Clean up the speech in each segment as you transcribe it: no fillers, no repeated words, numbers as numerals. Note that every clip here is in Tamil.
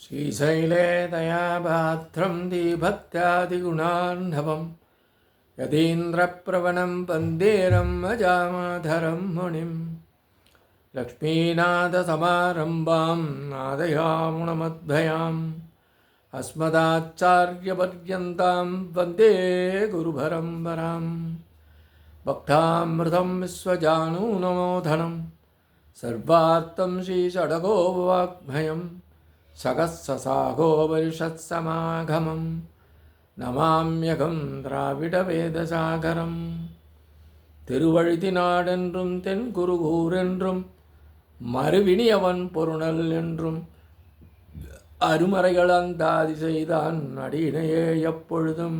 श्रीशैले दयापात्रं दीभक्त्यादिगुणार्णवं यतीन्द्रप्रवणं वन्देरं अजामाधरं मुनिं लक्ष्मीनाथसमारम्भां नादयामुणमध्वयाम् अस्मदाचार्यपर्यन्तां वन्दे गुरुपरम्परां भक्तामृतं विश्वजानूनमोधनं सर्वार्थं श्रीषडगोवाग्भयं सकस्ससागोपरिषत्समागमं नमाम्यகம் திராவிடவேதசாகரம். திருவழுதினாடென்றும் தென்குருகூரென்றும் மறுவினியவன் பொருணல் என்றும் அருமறைகளந்தாதி செய்தான் அடியினையே எப்பொழுதும்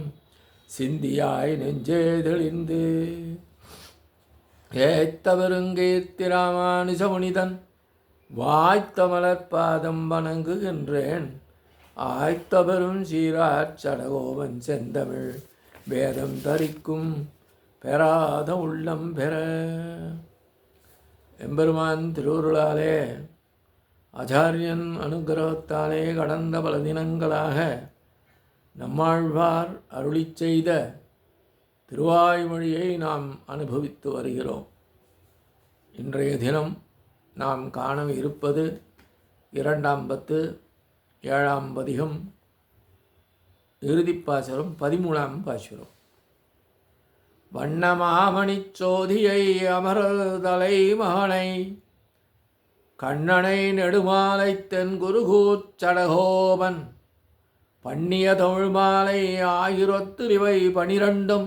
சிந்தியாய் நெஞ்சே தெளிந்து ஏத்தவருங்கீர்த்தி ராமானுஜமுனிதன் வாய்த்த மலர்பாதம் வணங்குகின்றேன். ஆய்த்தவரும் சீராச் சடகோபன் செந்தமிழ் வேதம் தரிக்கும் பெறாத உள்ளம் பெற. எம்பெருமான் திருவுருளாலே ஆச்சாரியன் அனுகிரகத்தாலே கடந்த பல தினங்களாக நம்மாழ்வார் அருளிச் செய்த திருவாய்மொழியை நாம் அனுபவித்து வருகிறோம். இன்றைய தினம் நாம் காண இருப்பது 2ஆம் பத்து 7ஆம் பதிகம் இறுதிப்பாசுரம் 13ஆம் பாசுரம். வண்ணமாமணிச் சோதியை அமரதலை மகனை கண்ணனை நெடுமாலை தென்குருகூர்ச் சடகோபன் பண்ணிய தமிழ்மாலை 1000 இவை 12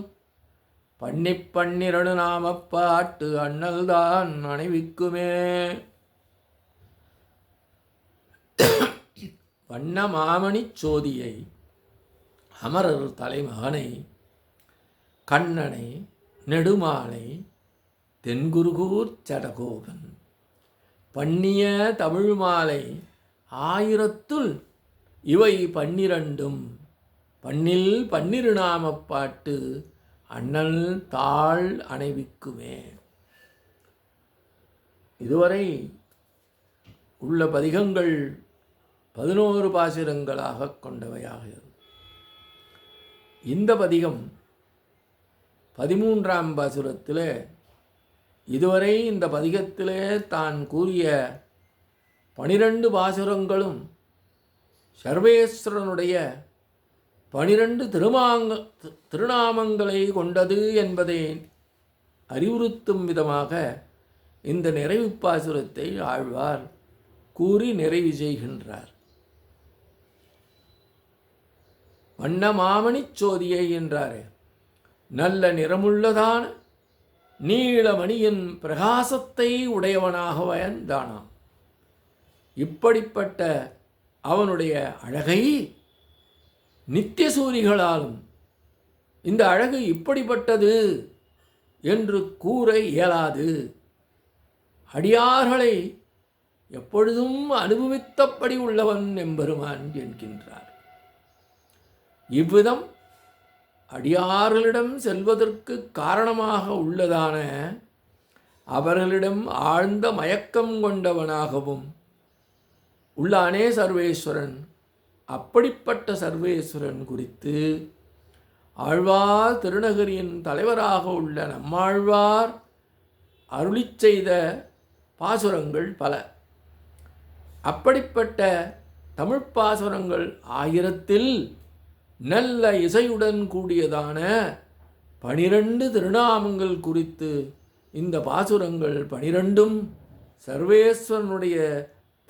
12 நாமப்பாட்டு அண்ணல்தான் அணிவிக்குமே. வண்ண மாமணிச் சோதியை அமரர் தலைமகனை கண்ணனை நெடுமாலை தென்குருகூர்ச் சடகோபன் பண்ணிய தமிழ் மாலை 1000 இவை 12 பண்ணில் 12 நாமப்பாட்டு அண்ணல் தாள் அணைவிக்குமே. இதுவரை உள்ள பதிகங்கள் 11 பாசுரங்களாக கொண்டவையாகிறது. இந்த பதிகம் 13ஆம் பாசுரத்தில் இதுவரை இந்த பதிகத்திலே தான் கூறிய 12 பாசுரங்களும் சர்வேஸ்வரனுடைய 12 திருநாமங்களை கொண்டது என்பதை அறிவுறுத்தும் விதமாக இந்த நிறைவு பாசுரத்தை ஆழ்வார் கூறி நிறைவு செய்கின்றார். வண்ணமாமணிச் சோதியை என்றாரே, நல்ல நிறமுள்ளதான நீளமணியின் பிரகாசத்தை உடையவனாக வயந்தானாம். இப்படிப்பட்ட அவனுடைய அழகை நித்தியசூரிகளாலும் இந்த அழகு இப்படிப்பட்டது என்று கூற இயலாது. அடியார்களை எப்பொழுதும் அனுபவித்தபடி உள்ளவன் எம்பெருமான் என்கின்றார். இவ்விதம் அடியார்களிடம் செல்வதற்கு காரணமாக உள்ளதான அவர்களிடம் ஆழ்ந்த மயக்கம் கொண்டவனாகவும் உள்ளானே சர்வேஸ்வரன். அப்படிப்பட்ட சர்வேஸ்வரன் குறித்து ஆழ்வார் திருநகரியின் தலைவராக உள்ள நம்மாழ்வார் அருளிச் செய்த பாசுரங்கள் பல. அப்படிப்பட்ட தமிழ் பாசுரங்கள் 1000 நல்ல இசையுடன் கூடியதான 12 திருநாமங்கள் குறித்து இந்த பாசுரங்கள் 12 சர்வேஸ்வரனுடைய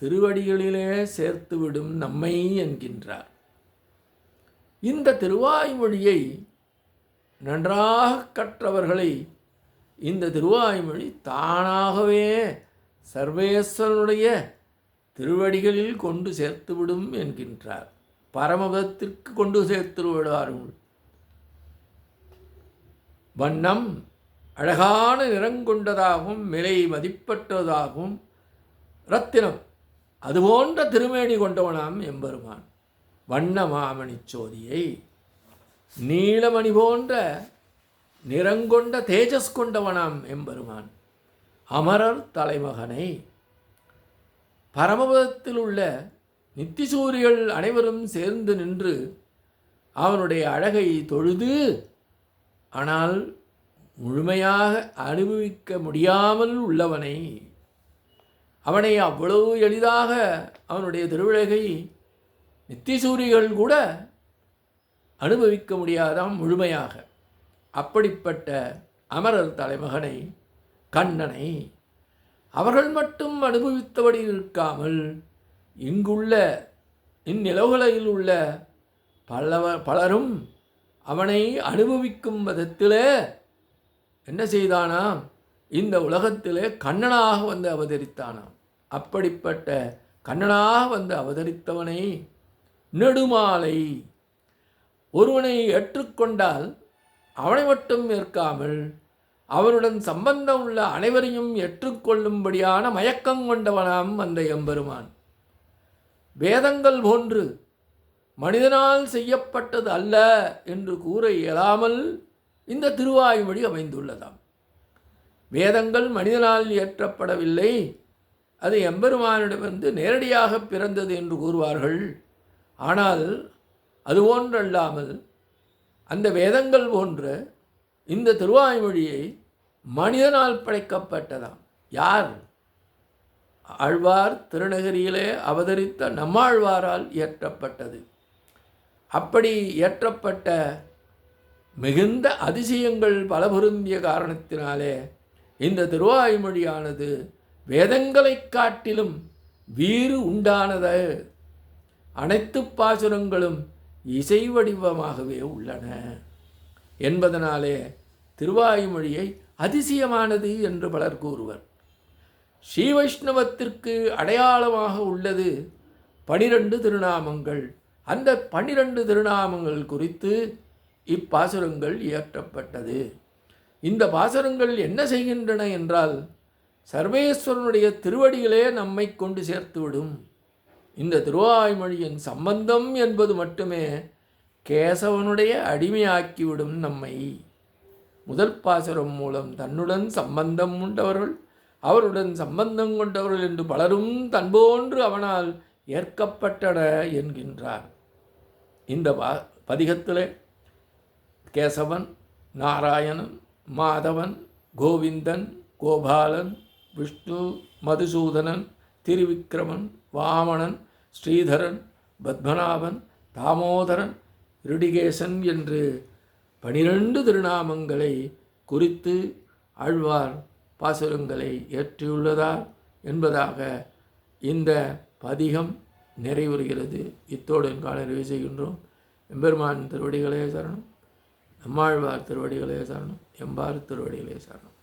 திருவடிகளிலே சேர்த்துவிடும் நம்மை என்கின்றார். இந்த திருவாய்மொழியை நன்றாக கற்றவர்களை இந்த திருவாய்மொழி தானாகவே சர்வேஸ்வரனுடைய திருவடிகளில் கொண்டு சேர்த்துவிடும் என்கின்றார். பரமபதத்திற்கு கொண்டு சேர்த்து விடுவார்கள். வண்ணம் அழகான நிறங்கொண்டதாகவும் விலை மதிப்பற்றதாகவும் ரத்தினம் அதுபோன்ற திருமேனி கொண்டவனாம் எம்பெருமான். வண்ண மாமணிச் சோதியை நீலமணி போன்ற நிறங்கொண்ட தேஜஸ் கொண்டவனாம் எம்பெருமான். அமரர் தலைமகனை பரமபதத்தில் உள்ள நித்திசூரிகள் அனைவரும் சேர்ந்து நின்று அவனுடைய அழகை தொழுது, ஆனால் முழுமையாக அனுபவிக்க முடியாமல் உள்ளவனை, அவனை அவ்வளவு எளிதாக அவனுடைய திருவிழகை நித்திசூரிகள் கூட அனுபவிக்க முடியாதாம் முழுமையாக. அப்படிப்பட்ட அமரர் தலைமகனை, கண்ணனை அவர்கள் மட்டும் அனுபவித்தபடி இருக்காமல் இங்குள்ள இந்நிலவுகளில் உள்ள பலரும் அவனை அனுபவிக்கும் விதத்திலே என்ன செய்தானாம், இந்த உலகத்திலே கண்ணனாக வந்து அவதரித்தானாம். அப்படிப்பட்ட கண்ணனாக வந்து அவதரித்தவனை நெடுமாலை, ஒருவனை ஏற்றுக்கொண்டால் அவனை மட்டும் ஏற்காமல் அவனுடன் சம்பந்தம் உள்ள அனைவரையும் ஏற்றுக்கொள்ளும்படியான மயக்கம் கொண்டவனாம் அந்த எம்பெருமான். வேதங்கள் போன்று மனிதனால் செய்யப்பட்டது அல்ல என்று கூற இயலாமல் இந்த திருவாய்மொழி அமைந்துள்ளதாம். வேதங்கள் மனிதனால் இயற்றப்படவில்லை, அது எம்பெருமானிடமிருந்து நேரடியாக பிறந்தது என்று கூறுவார்கள். ஆனால் அதுபோன்றல்லாமல் அந்த வேதங்கள் போன்ற இந்த திருவாய்மொழியை மனிதனால் படைக்கப்பட்டதாம். யார்? ஆழ்வார் திருநகரியிலே அவதரித்த நம்மாழ்வாரால் இயற்றப்பட்டது. அப்படி இயற்றப்பட்ட மிகுந்த அதிசயங்கள் பல பொருந்திய காரணத்தினாலே இந்த திருவாய்மொழியானது வேதங்களைக் காட்டிலும் வீறு உண்டானது. அனைத்து பாசுரங்களும் இசை வடிவமாகவே உள்ளன என்பதனாலே திருவாய்மொழியை அதிசயமானது என்று பலர் கூறுவர். ஸ்ரீ வைஷ்ணவத்திற்கு அடையாளமாக உள்ளது 12 திருநாமங்கள். அந்த 12 திருநாமங்கள் குறித்து இப்பாசுரங்கள் இயற்றப்பட்டது. இந்த பாசுரங்கள் என்ன செய்கின்றன என்றால், சர்வேஸ்வரனுடைய திருவடிகளே நம்மை கொண்டு சேர்த்துவிடும். இந்த திருவாய்மொழியின் சம்பந்தம் என்பது மட்டுமே கேசவனுடைய அடிமையாக்கிவிடும் நம்மை. முதல் பாசுரம் மூலம் தன்னுடன் சம்பந்தம் உண்டவர்கள், அவருடன் சம்பந்தம் கொண்டவர்கள் என்று பலரும் தன்போன்று அவனால் ஏற்கப்பட்டன என்கின்றார். இந்த பதிகத்திலே கேசவன், நாராயணன், மாதவன், கோவிந்தன், கோபாலன், விஷ்ணு, மதுசூதனன், திருவிக்கிரமன், வாமனன், ஸ்ரீதரன், பத்மநாபன், தாமோதரன், ருடிகேசன் என்று 12 திருநாமங்களை குறித்து ஆழ்வார் பாசுரங்களை ஏற்றியுள்ளதார் என்பதாக இந்த பதிகம் நிறைவுறுகிறது. இத்தோடு கால நிறைவு செய்கின்றோம். எம்பெருமான் திருவடிகளே சரணம், நம்மாழ்வார் திருவடிகளே சரணம், எம்பார் திருவடிகளே சரணம்.